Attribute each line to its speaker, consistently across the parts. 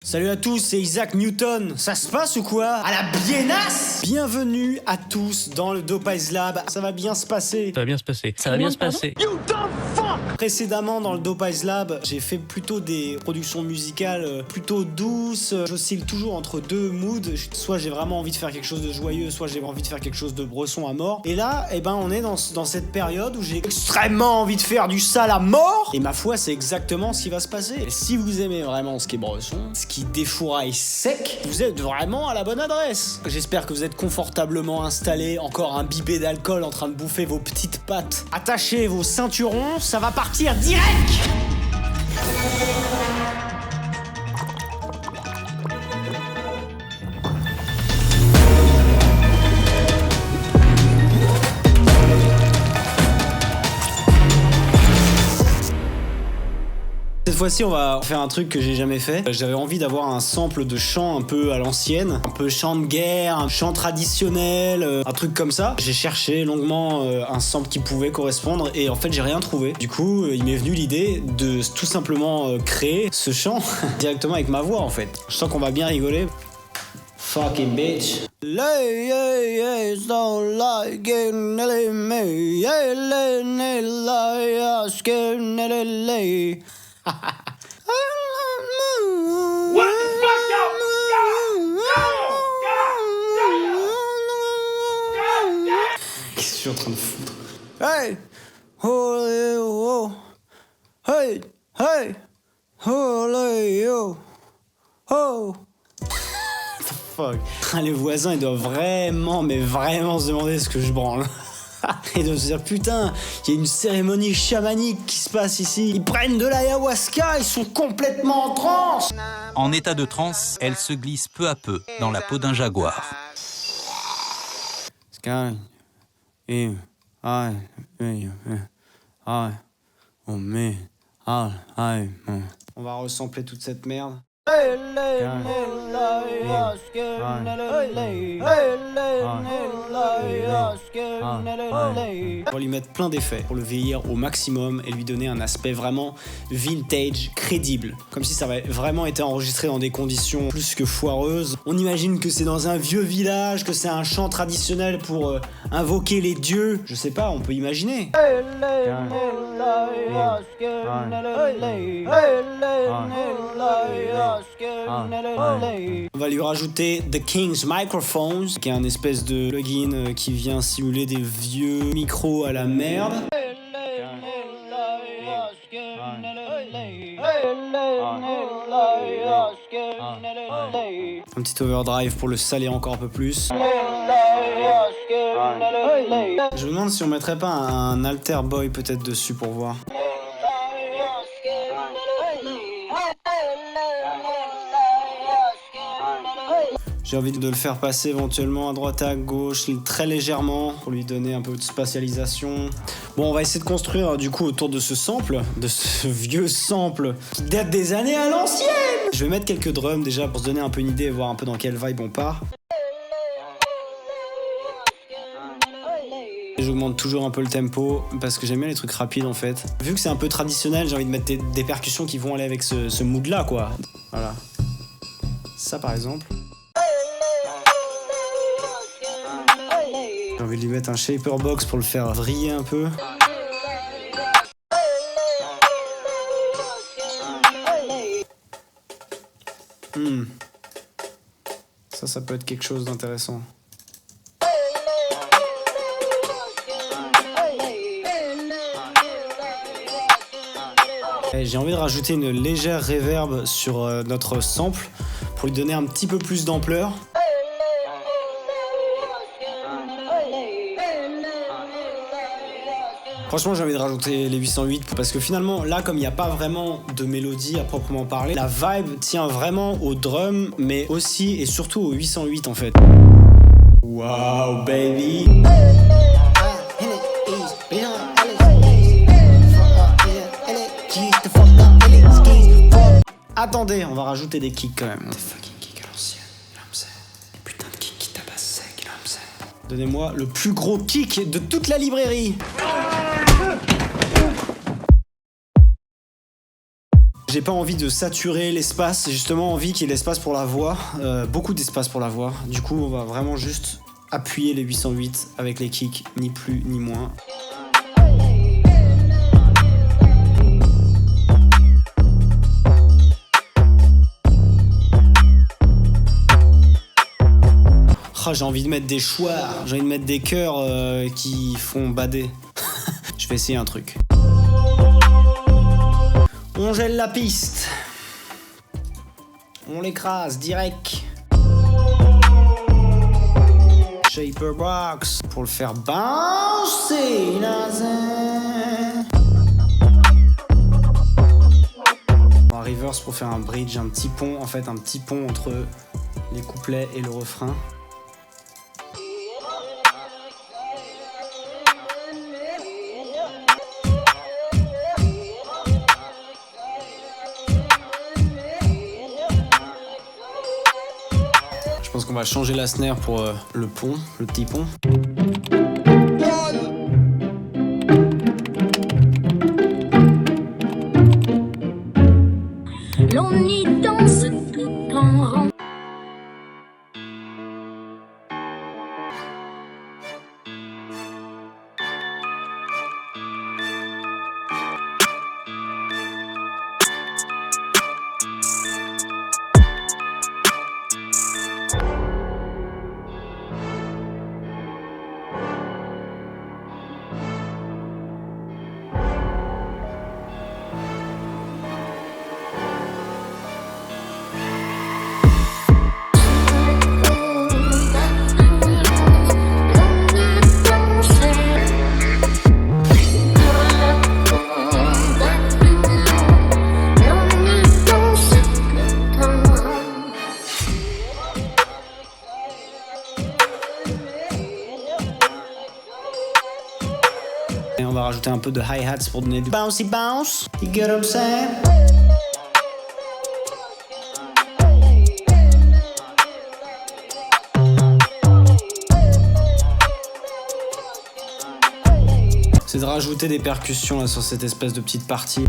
Speaker 1: Salut à tous, c'est Isaac Newton. Ça se passe ou quoi? À la biennasse? Bienvenue à tous dans le Dopies Lab. Ça va bien se passer.
Speaker 2: Ça va bien se passer. Ça va bien se passer.
Speaker 1: Précédemment dans le Dopies Lab, j'ai fait plutôt des productions musicales plutôt douces. J'oscille toujours entre deux moods. Soit j'ai vraiment envie de faire quelque chose de joyeux, soit j'ai envie de faire quelque chose de bresson à mort. Et là, on est dans cette période où j'ai extrêmement envie de faire du sale à mort. Et ma foi, c'est exactement ce qui va se passer. Et si vous aimez vraiment ce qui est bresson, ce qui défouraille sec, vous êtes vraiment à la bonne adresse. J'espère que vous êtes confortablement installés, encore imbibés d'alcool en train de bouffer vos petites pattes. Attachez vos ceinturons, ça va partir direct. Cette fois-ci, on va faire un truc que j'ai jamais fait. J'avais envie d'avoir un sample de chant un peu à l'ancienne, un peu chant de guerre, un chant traditionnel, un truc comme ça. J'ai cherché longuement un sample qui pouvait correspondre et en fait, j'ai rien trouvé. Du coup, il m'est venu l'idée de tout simplement créer ce chant directement avec ma voix en fait. Je sens qu'on va bien rigoler. Fucking bitch. Don't like it, me.
Speaker 3: What the fuck, yo?
Speaker 1: Qu'est-ce que je suis en train de foutre? Hey! Oh, hey! Hey! Oh! Oh! Fuck. Les voisins, ils doivent vraiment se demander ce que je branle. Ils doivent se dire, putain, il y a une cérémonie chamanique qui se passe ici. Ils prennent de l'ayahuasca, ils sont complètement en transe.
Speaker 4: En état de transe, elle se glisse peu à peu dans la peau d'un jaguar.
Speaker 1: On va ressampler toute cette merde. Pour lui mettre plein d'effets, pour le vieillir au maximum et lui donner un aspect vraiment vintage, crédible. Comme si ça avait vraiment été enregistré dans des conditions plus que foireuses. On imagine que c'est dans un vieux village, que c'est un chant traditionnel pour invoquer les dieux. Je sais pas, on peut imaginer. On va lui rajouter The King's Microphones, qui est un espèce de plugin qui vient simuler des vieux micros à la merde. Un petit overdrive pour le saler encore un peu plus. Je me demande si on mettrait pas un alter boy peut-être dessus pour voir. J'ai envie de le faire passer éventuellement à droite et à gauche, très légèrement, pour lui donner un peu de spatialisation. Bon, on va essayer de construire du coup autour de ce sample, de ce vieux sample qui date des années à l'ancienne. Je vais mettre quelques drums déjà pour se donner un peu une idée et voir un peu dans quelle vibe on part. J'augmente toujours un peu le tempo parce que j'aime bien les trucs rapides en fait. Vu que c'est un peu traditionnel, j'ai envie de mettre des percussions qui vont aller avec ce mood là quoi. Voilà. Ça par exemple. J'ai envie de lui mettre un shaper box pour le faire vriller un peu. Ça peut être quelque chose d'intéressant. Et j'ai envie de rajouter une légère reverb sur notre sample pour lui donner un petit peu plus d'ampleur. Franchement, j'ai envie de rajouter les 808 parce que finalement, là, comme il n'y a pas vraiment de mélodie à proprement parler, la vibe tient vraiment au drum, mais aussi et surtout au 808 en fait. Wow, baby! Attendez, on va rajouter des kicks quand même. Des fucking kicks à l'ancienne, putain de kick qui tabasse sec, donnez-moi le plus gros kick de toute la librairie. J'ai pas envie de saturer l'espace, j'ai justement envie qu'il y ait l'espace pour la voix, beaucoup d'espace pour la voix. Du coup, on va vraiment juste appuyer les 808 avec les kicks, ni plus ni moins. Oh, j'ai envie de mettre des choix, j'ai envie de mettre des chœurs qui font bader. Je vais essayer un truc. On gèle la piste. On l'écrase direct. Shaper box pour le faire bouncer. On va reverse pour faire un bridge, un petit pont, en fait un petit pont entre les couplets et le refrain. Je pense qu'on va changer la snare pour le pont, le petit pont.
Speaker 2: L'on y danse tout en rond.
Speaker 1: Et on va rajouter un peu de hi-hats pour donner du bouncy bounce. You get what I'm saying? C'est de rajouter des percussions là, sur cette espèce de petite partie.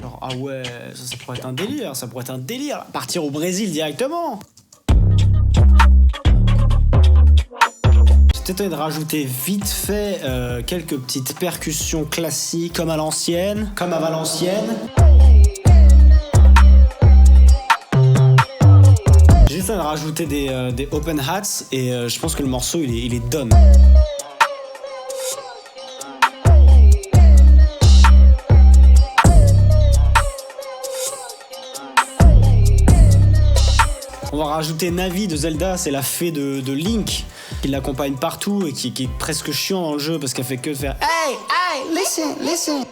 Speaker 1: Genre, ah ouais, ça pourrait être un délire, ça pourrait être un délire. Partir au Brésil directement. J'ai peut-être envie de rajouter vite fait quelques petites percussions classiques comme à l'ancienne, comme à Valenciennes. J'ai juste envie de rajouter des open hats et je pense que le morceau il est done. On va rajouter Navi de Zelda, c'est la fée de Link qui l'accompagne partout et qui est presque chiant dans le jeu parce qu'elle fait que faire Hey, hey, listen, listen.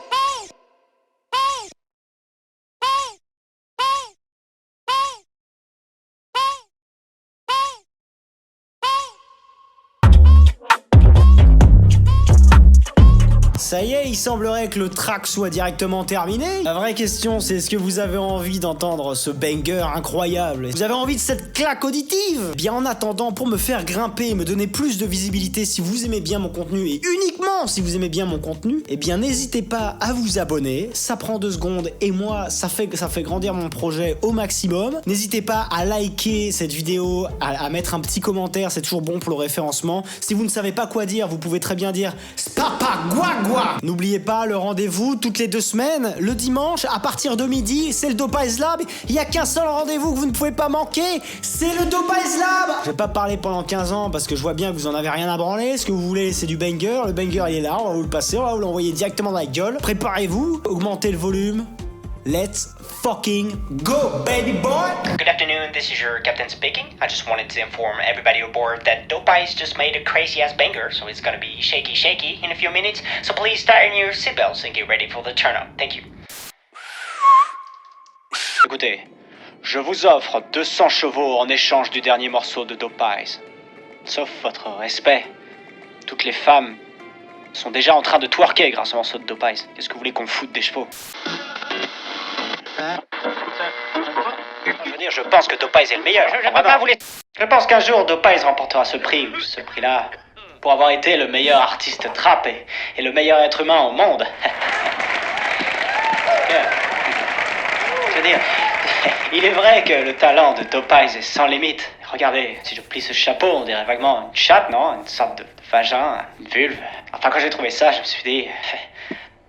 Speaker 1: Ça y est, il semblerait que le track soit directement terminé. La vraie question, c'est est-ce que vous avez envie d'entendre ce banger incroyable? Vous avez envie de cette claque auditive? Bien en attendant, pour me faire grimper et me donner plus de visibilité si vous aimez bien mon contenu et uniquement si vous aimez bien mon contenu, eh bien n'hésitez pas à vous abonner, ça prend 2 secondes et moi ça fait grandir mon projet au maximum. N'hésitez pas à liker cette vidéo, à mettre un petit commentaire, c'est toujours bon pour le référencement. Si vous ne savez pas quoi dire, vous pouvez très bien dire Spapa Guagua. N'oubliez pas le rendez-vous toutes les 2 semaines, le dimanche à partir de midi, c'est le Dopies Lab. Il n'y a qu'un seul rendez-vous que vous ne pouvez pas manquer, c'est le Dopies Lab. Je vais pas parler pendant 15 ans parce que je vois bien que vous en avez rien à branler. Ce que vous voulez, c'est du banger. Le banger, il est là, on va vous le passer, on va vous l'envoyer directement dans la gueule. Préparez-vous, augmentez le volume. Let's fucking go, baby boy!
Speaker 5: Good afternoon, this is your captain speaking. I just wanted to inform everybody aboard that Dopies just made a crazy ass banger, so it's gonna be shaky in a few minutes. So please tighten your seatbelts and get ready for the turn up. Thank you. Écoutez, je vous offre 200 chevaux en échange du dernier morceau de Dopies. Sauf votre respect. Toutes les femmes sont déjà en train de twerker grâce au morceau de Dopies. Qu'est-ce que vous voulez qu'on foute des chevaux? Je veux dire, je pense que Dopies est le meilleur. Je pense qu'un jour Dopies remportera ce prix, ou ce prix-là. pour avoir été le meilleur artiste trap et le meilleur être humain au monde. Je veux dire, il est vrai que le talent de Dope Eyes est sans limite. Regardez, si je plie ce chapeau, on dirait vaguement une chatte, non? Une sorte de vagin, une vulve. Enfin, quand j'ai trouvé ça, je me suis dit...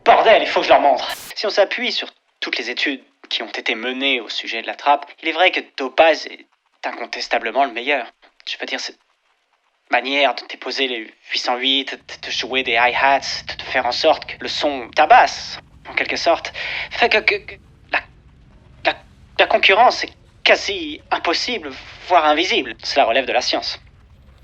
Speaker 5: Bordel, il faut que je leur montre. Si on s'appuie sur toutes les études qui ont été menées au sujet de la trappe, il est vrai que Dope Eyes est incontestablement le meilleur. Je veux dire, cette manière de déposer les 808, de jouer des hi-hats, de faire en sorte que le son tabasse, en quelque sorte, fait que la concurrence est quasi impossible, voire invisible. Cela relève de la science.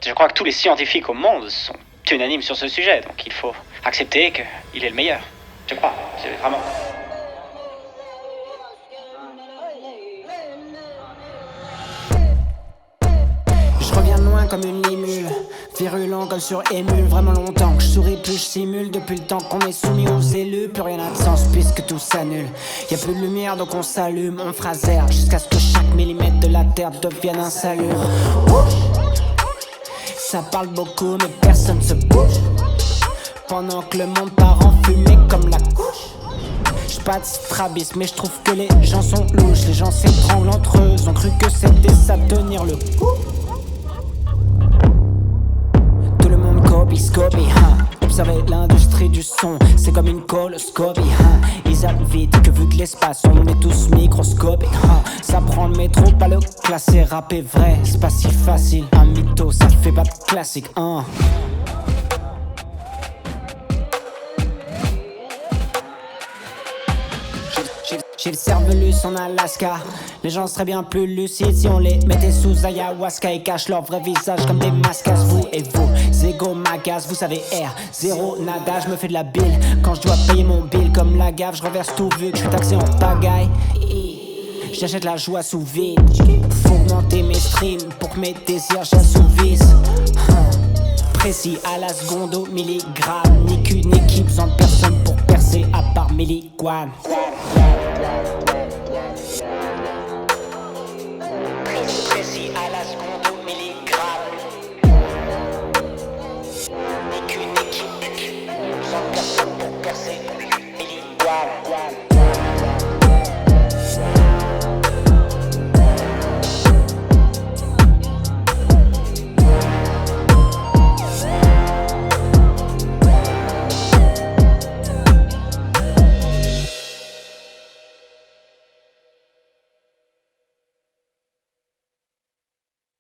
Speaker 5: Je crois que tous les scientifiques au monde sont unanimes sur ce sujet, donc il faut accepter qu'il est le meilleur. Je crois, c'est vraiment...
Speaker 6: Je reviens de loin comme une limule, virulent comme sur émule. Vraiment longtemps que je souris plus, je simule. Depuis le temps qu'on est soumis aux élus, plus rien n'a de sens puisque tout s'annule. Y'a plus de lumière donc on s'allume, on phrasère jusqu'à ce que chaque millimètre de la terre devienne insalubre. Ça parle beaucoup mais personne se bouge, pendant que le monde part en fumée comme la couche. J'suis pas de strabisme mais je trouve que les gens sont louches. Les gens s'étranglent entre eux, ont cru que c'était ça tenir le coup. Tout le monde copie, Observez l'industrie du son, c'est comme une coloscopie, Ils invitent que vu de l'espace, on est tous microscopiques, Ça prend le métro, pas le classer, rapper vrai, c'est pas si facile. Un mytho, ça fait pas de classique, J'ai le cervelus en Alaska. Les gens seraient bien plus lucides si on les mettait sous ayahuasca et cachent leur vrai visage comme des mascas. Vous et vos égos m'agacent, vous savez zéro nada, je me fais de la bile quand je dois payer mon bill comme la gaffe, je reverse tout vu que je suis taxé en pagaille. J'achète la joie sous vide, faut augmenter mes streams pour que mes désirs j'assouvisse. Précis à la seconde au milligramme, ni qu'une équipe, besoin de personne pour percer à part Millie Guam.